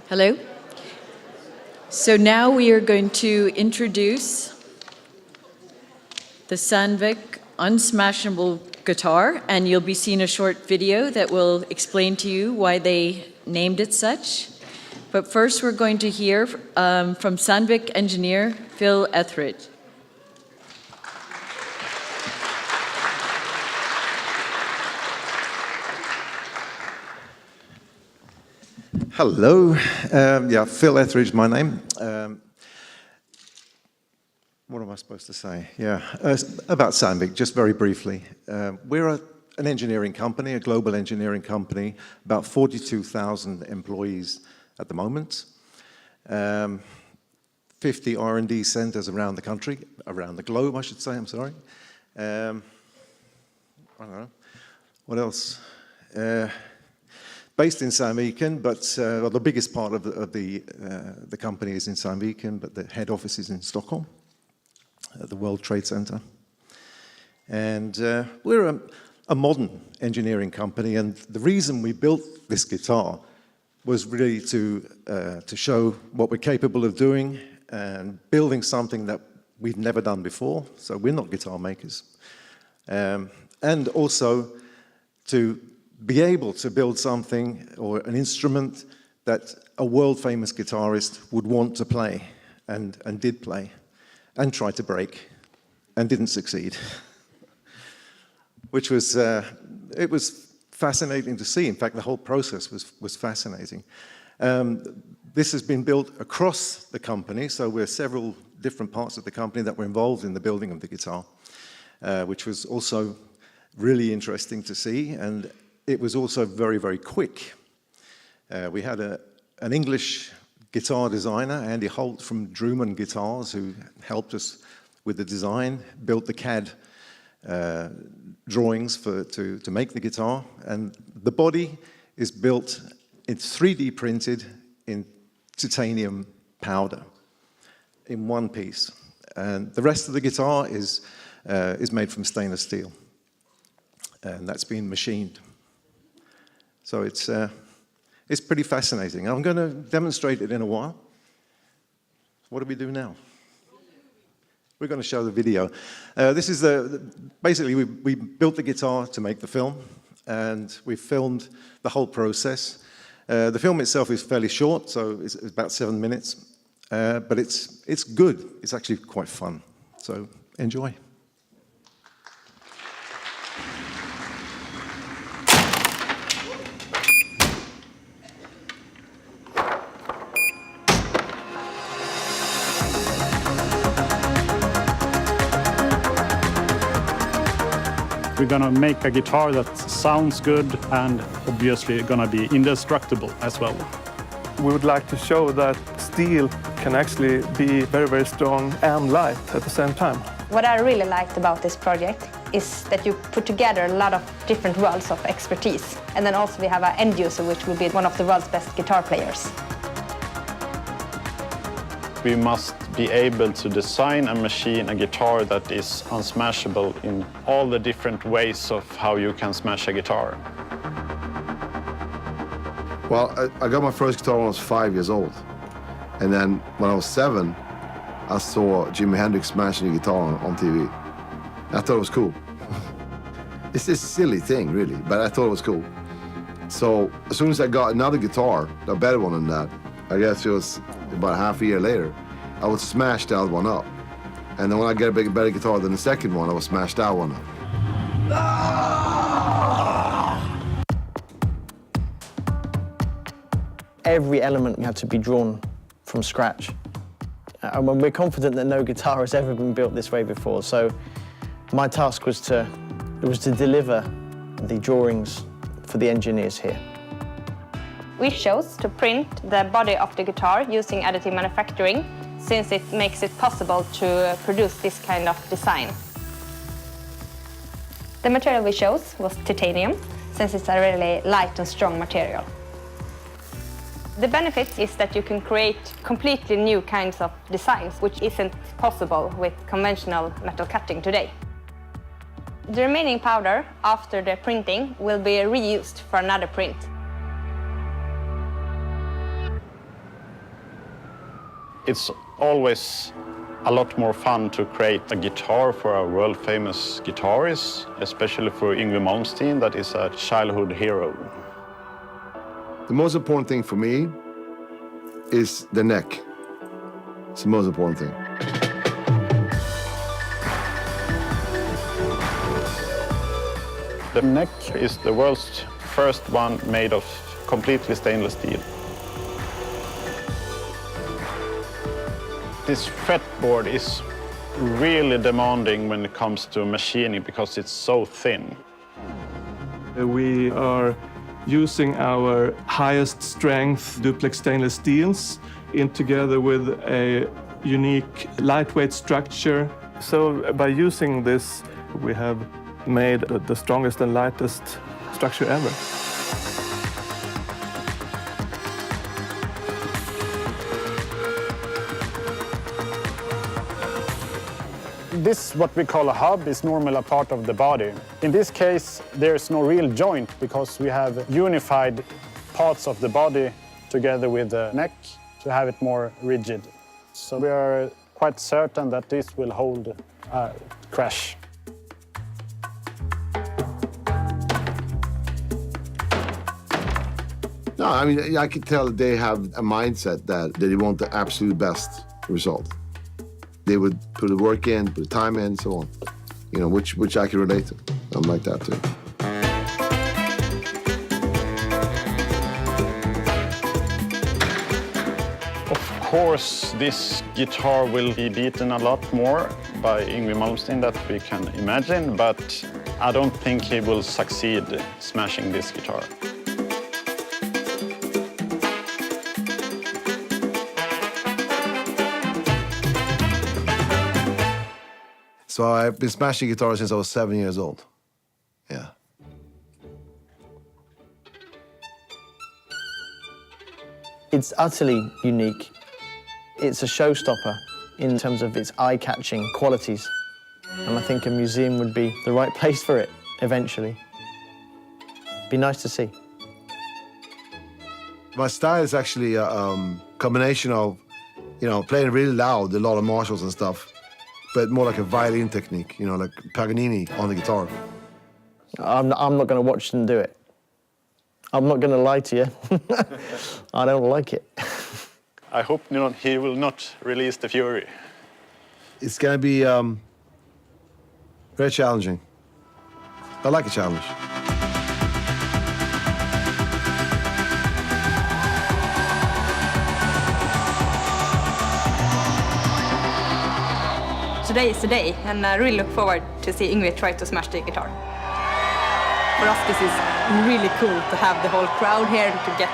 Hello. So now we are going to introduce the Sandvik unsmashable guitar, and you'll be seeing a short video that will explain to you why they named it such. But first we're going to hear from Sandvik engineer Phil Etheridge. Hello, Phil Etheridge, my name. What am I supposed to say? About Sandvik, just very briefly. We're an engineering company, a global engineering company, about 42,000 employees at the moment. 50 R&D centers around the country, around the globe, I should say, I'm sorry. I don't know, what else? Based in Sandviken, but the biggest part of the company is in Sandviken, but the head office is in Stockholm, at the World Trade Center. And we're a modern engineering company, and the reason we built this guitar was really to show what we're capable of doing and building something that we've never done before. So we're not guitar makers. And also to be able to build something or an instrument that a world-famous guitarist would want to play and did play and tried to break and didn't succeed. Which was, it was fascinating to see. In fact, the whole process was fascinating. This has been built across the company, so we're several different parts of the company that were involved in the building of the guitar, which was also really interesting to see, and it was also very, very quick. We had an English guitar designer, Andy Holt from Druman Guitars, who helped us with the design, built the CAD drawings to make the guitar, and the body is built, it's 3D printed in titanium powder in one piece, and the rest of the guitar is made from stainless steel, and that's been machined. So it's pretty fascinating. I'm going to demonstrate it in a while. What do we do now? We're going to show the video. This is basically we built the guitar to make the film, and we filmed the whole process. The film itself is fairly short, so it's about 7 minutes, but it's good. It's actually quite fun. So enjoy. We're gonna make a guitar that sounds good and obviously gonna be indestructible as well. We would like to show that steel can actually be very, very strong and light at the same time. What I really liked about this project is that you put together a lot of different worlds of expertise. And then also we have an end user, which will be one of the world's best guitar players. We must be able to design and machine a guitar that is unsmashable in all the different ways of how you can smash a guitar. Well, I got my first guitar when I was 5 years old. And then when I was 7, I saw Jimi Hendrix smashing a guitar on TV. I thought it was cool. It's this silly thing, really, but I thought it was cool. So as soon as I got another guitar, a better one than that, I guess it was about half a year later, I would smash the other one up. And then when I get a better guitar than the second one, I would smash that one up. Every element had to be drawn from scratch. And we're confident that no guitar has ever been built this way before, so my task was to deliver the drawings for the engineers here. We chose to print the body of the guitar using additive manufacturing, since it makes it possible to produce this kind of design. The material we chose was titanium, since it's a really light and strong material. The benefit is that you can create completely new kinds of designs, which isn't possible with conventional metal cutting today. The remaining powder after the printing will be reused for another print. It's always a lot more fun to create a guitar for a world-famous guitarist, especially for Yngwie Malmsteen, that is a childhood hero. The most important thing for me is the neck. It's the most important thing. The neck is the world's first one made of completely stainless steel. This fretboard is really demanding when it comes to machining because it's so thin. We are using our highest strength duplex stainless steels in together with a unique lightweight structure. So by using this, we have made the strongest and lightest structure ever. This, what we call a hub, is normally a part of the body. In this case, there's no real joint because we have unified parts of the body together with the neck to have it more rigid. So we are quite certain that this will hold a crash. No, I mean, I can tell they have a mindset that they want the absolute best result. They would put the work in, put the time in, so on. You know, which I can relate to. I'm like that too. Of course, this guitar will be beaten a lot more by Yngwie Malmsteen that we can imagine, but I don't think he will succeed smashing this guitar. So I've been smashing guitar since I was 7 years old. Yeah. It's utterly unique. It's a showstopper in terms of its eye-catching qualities. And I think a museum would be the right place for it, eventually. Be nice to see. My style is actually a combination of, you know, playing really loud, a lot of Marshalls and stuff, but more like a violin technique, you know, like Paganini on the guitar. I'm not going to watch them do it. I'm not going to lie to you. I don't like it. I hope he will not release the Fury. It's going to be very challenging. I like a challenge. Today is the day, and I really look forward to see Yngwie try to smash the guitar. For us, this is really cool to have the whole crowd here, to get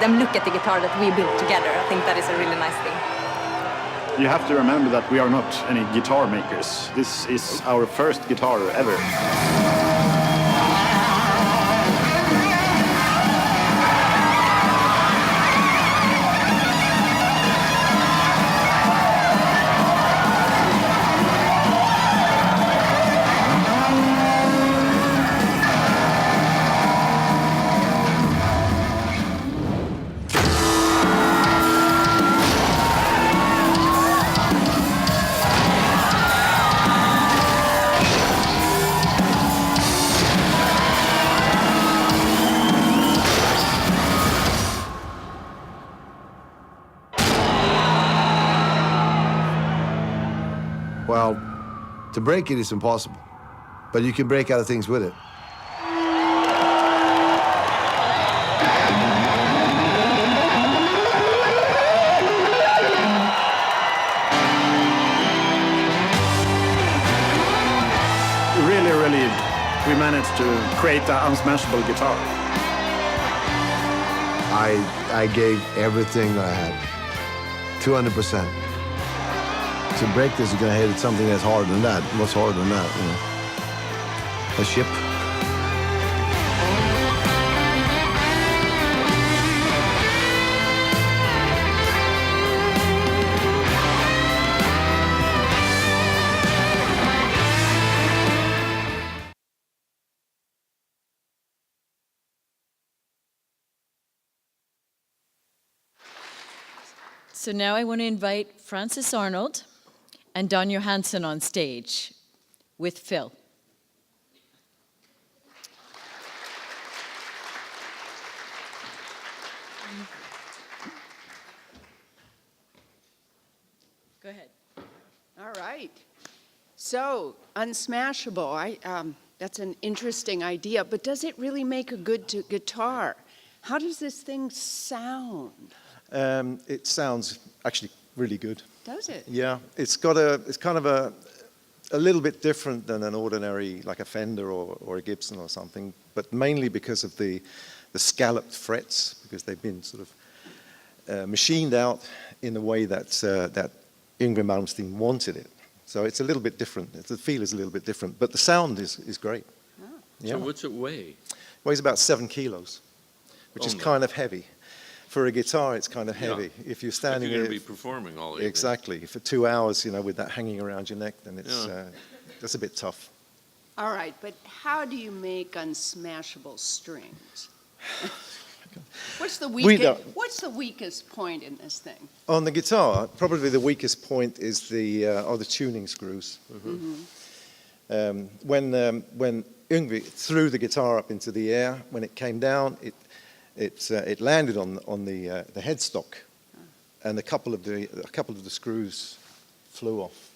them look at the guitar that we built together. I think that is a really nice thing. You have to remember that we are not any guitar makers. This is our first guitar ever. Well, to break it is impossible, but you can break other things with it. Really relieved we managed to create an unsmashable guitar. I gave everything that I had, 200%. To break this, you're gonna hit something that's harder than that. What's harder than that, you know? A ship. So now I want to invite Francis Arnold and Don Johansson on stage with Phil. Go ahead. All right. So, unsmashable, that's an interesting idea, but does it really make a good guitar? How does this thing sound? It sounds actually really good. Does it? Yeah, it's kind of a little bit different than an ordinary, like a Fender or a Gibson or something, but mainly because of the scalloped frets, because they've been sort of machined out in the way that Yngwie Malmsteen wanted it. So it's a little bit different. The feel is a little bit different, but the sound is great. Oh. Yeah. So what's it weigh? Weighs about 7 kilos, which is kind of heavy. For a guitar, it's kind of heavy. Yeah. If you're standing If you're there, going to be performing all evening. exactly. For 2 hours, with that hanging around your neck, then it's that's a bit tough. All right, but how do you make unsmashable strings? What's the weakest point in this thing? On the guitar, probably the weakest point is the tuning screws. When Yngwie threw the guitar up into the air, when it came down, it landed on the headstock, and a couple of the screws flew off.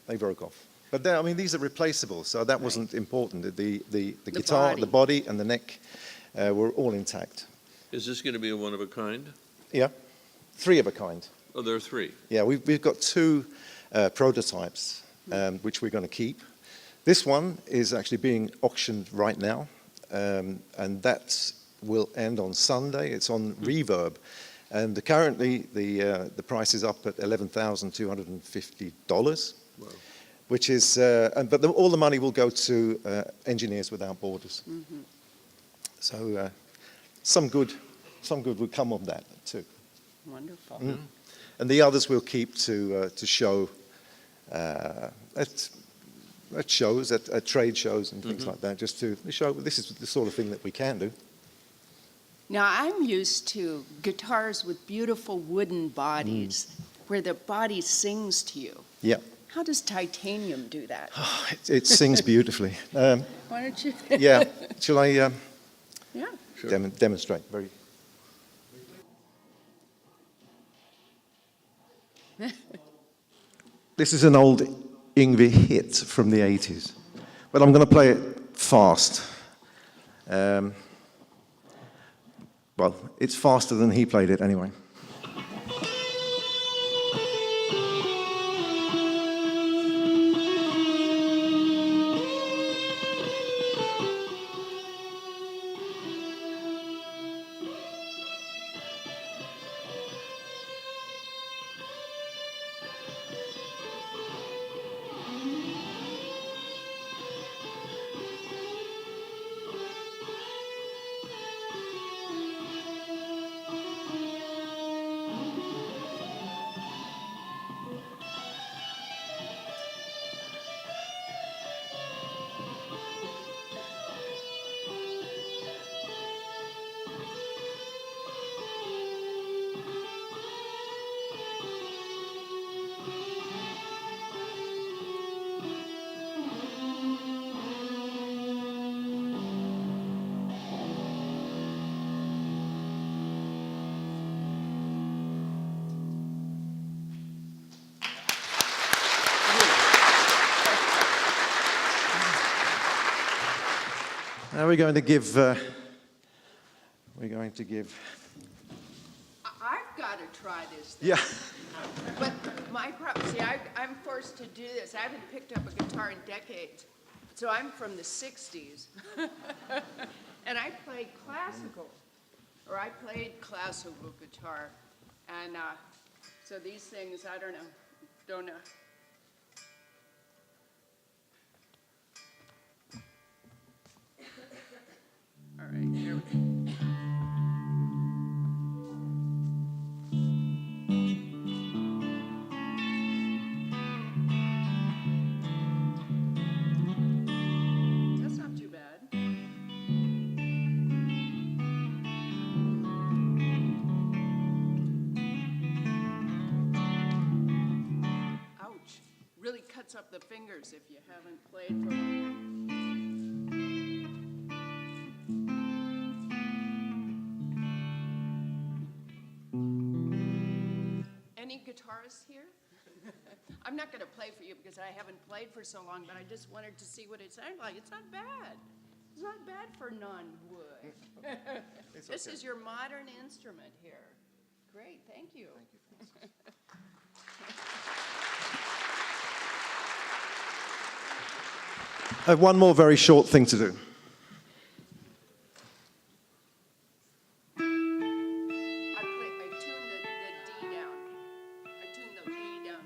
They broke off. But these are replaceable, so that wasn't important. The guitar, body. the body, and the neck were all intact. Is this going to be a one of a kind? Yeah, 3 of a kind. Oh, there are 3. Yeah, we've got 2 prototypes, which we're going to keep. This one is actually being auctioned right now, and that will end on Sunday. It's on Reverb, and currently the price is up at $11,250, Wow. which is, but all the money will go to Engineers Without Borders. So some good will come of that too. Wonderful. And the others we'll keep to show at shows, at trade shows and things like that, just to show this is the sort of thing that we can do. Now, I'm used to guitars with beautiful wooden bodies, where the body sings to you. Yeah, How does titanium do that? it sings beautifully. Why don't you? Yeah, shall I Yeah. demonstrate? Very. This is an old Yngwie hit from the 80s, but I'm going to play it fast. Well, it's faster than he played it anyway. Now we're going to give. I've got to try this thing. Yeah. But my problem, see, I'm forced to do this. I haven't picked up a guitar in decades. So I'm from the 60s. And I played classical, or I played classical guitar. And so these things, I don't know. All right, here we go. That's not too bad. sets up the fingers if you haven't played for a while. Any guitarists here? I'm not going to play for you because I haven't played for so long, but I just wanted to see what it sounded like. It's not bad. It's not bad for non-wood. This is your modern instrument here. Great, thank you. Thank you. I have one more very short thing to do. I tuned the D down. I tuned the E down.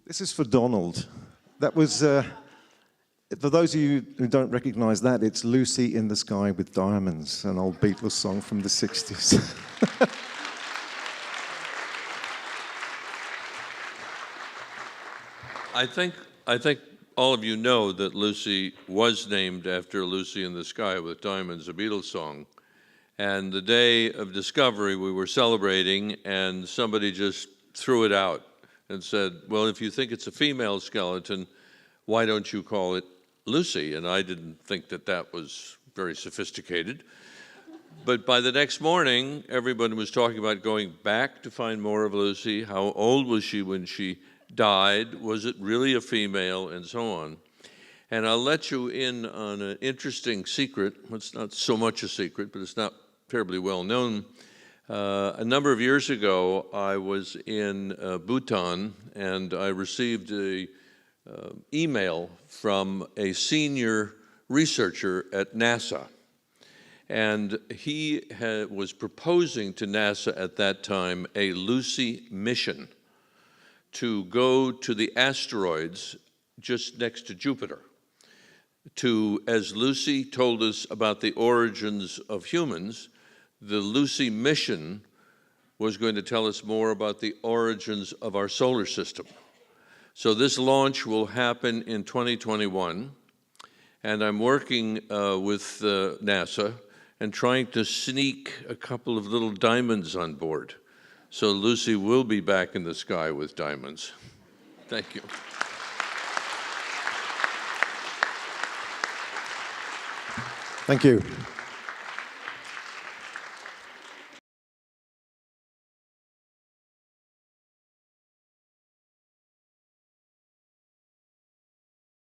This is for Donald. That was, for those of you who don't recognize that, it's Lucy in the Sky with Diamonds, an old Beatles song from the 60s. I think all of you know that Lucy was named after Lucy in the Sky with Diamonds, a Beatles song. And the day of discovery, we were celebrating, and somebody just threw it out and said, well, if you think it's a female skeleton, why don't you call it Lucy? And I didn't think that that was very sophisticated. But by the next morning, everybody was talking about going back to find more of Lucy. How old was she when she died? Was it really a female? And so on. And I'll let you in on an interesting secret. It's not so much a secret, but it's not terribly well known. A number of years ago, I was in Bhutan, and I received an email from a senior researcher at NASA. And he was proposing to NASA at that time a Lucy mission to go to the asteroids just next to Jupiter, to, as Lucy told us about the origins of humans, the Lucy mission was going to tell us more about the origins of our solar system. So this launch will happen in 2021, and I'm working with NASA and trying to sneak a couple of little diamonds on board. So Lucy will be back in the sky with diamonds. Thank you. Thank you.